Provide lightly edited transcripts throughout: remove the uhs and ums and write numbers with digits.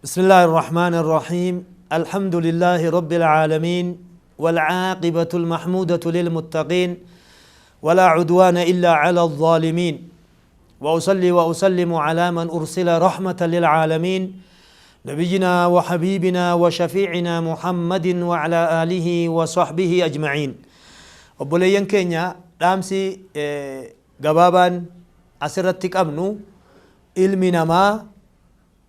بسم الله الرحمن الرحيم. الحمد لله رب العالمين، والعاقبة المحمودة للمتقين، ولا عدوان إلا على الظالمين. وأصلي وأسلم على من أرسل رحمة للعالمين، نبينا وحبيبنا وشفيعنا محمد وعلى آله وصحبه أجمعين. وبلين كينيا دامسي قبابان أسرتك أبنو علمنا ما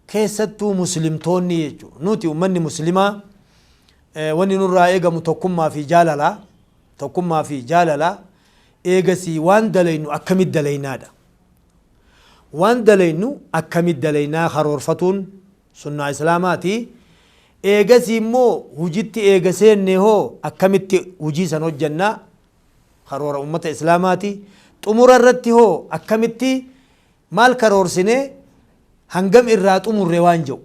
keessattuu muslimtoonni jechuudha. Nuti ummanni muslimaa wanni nurraa eegamu tokkummaa fi jaalala eegasii waan dalaynu akkamit dalaynaadha. Waan dalaynu akkamit dalaynaa karoorfatuun sunnaa islaamaati. Eegasii immoo hujitti eegaseenne hoo akkamitti hujii san hojjannaa karoora ummata islaamaati. Xumura irratti hoo akkamitti maal karoorsinee hangam irraa xumurre waan jedhu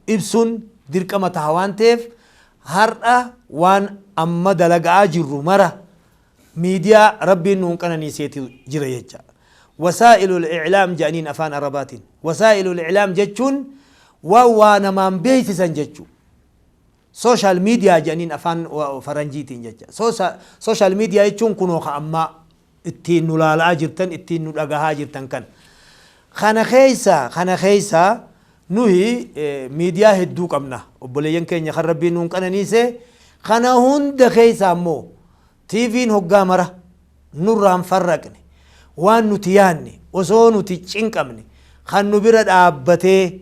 ibsuun dirqama taha waan ta'eef har'a waan amma dalagaa jirru mara miidiyaa rabbiin nuun qananiiseeti jira jecha. Wasaa'ilul i'laam jedhaniin afaan arabaatiin. Wasaa'ilul i'laam jechuun waa namaan beeysisan jechuu. Social media jedhaniin afaan faranjiitiin jecha. Social media jechuun kunoo ka ammaa ittiin nu laalaa jirtan, ittiin nu dhagahaa jirtan kan. Kana keessa nuhi miidiyaa hedduu qabna. Obboleeyyan keenya kan rabbiin nuun qananiise kana hunda keessa ammoo TV'n hoggaa mara nurraan farraqne waan nuti yaanne osoo nuti cinqamne kan nu bira dhaabbatee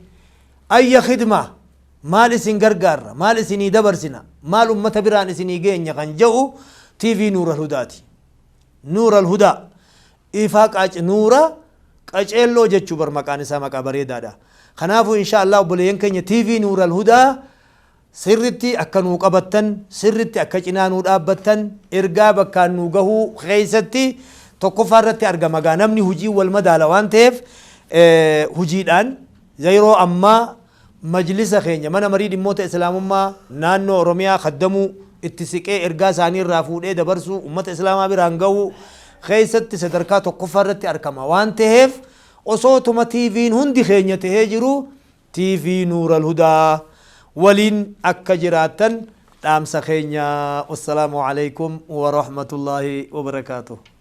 ayya khidma maal isin gargaarra, maal isinii dabarsina, maal ummata biraan isinii geenya kan jedhu TV Nuural Hudaati. Nuural Hudaa ifaa qaac nuura qaceelloo jechuu bar maqaan isaa maqaa bareedaadha. Kanaafuu inshaallah obboleeyyan keenya TV Nuural Hudaa sirritti akka nuu qabattan, sirritti akka cinaa nuu dhaabbattan, ergaa bakkaan nuu gahuu keessatti tokkoffaa irratti argama. Gaa namni hujii wal madaala waan ta'eef hujiidhaan yeroo ammaa majlisa keenya mana marii dhimmoota islaamummaa naannoo Oromiyaa kaddamuu itti siqee ergaa isaanii irraa fuudhee dabarsuu ummata islaamaa biraan gahuu keessatti sadarkaa tokkoffaa irratti argama waan ta'eef osoo tuma TV'n hundi keenya tahee jiru TV Nuural Hudaa waliin akka jiraattan dhaamsa keenya. Wassalaamu alaikum wa rahmatullahi wa barakaatuh.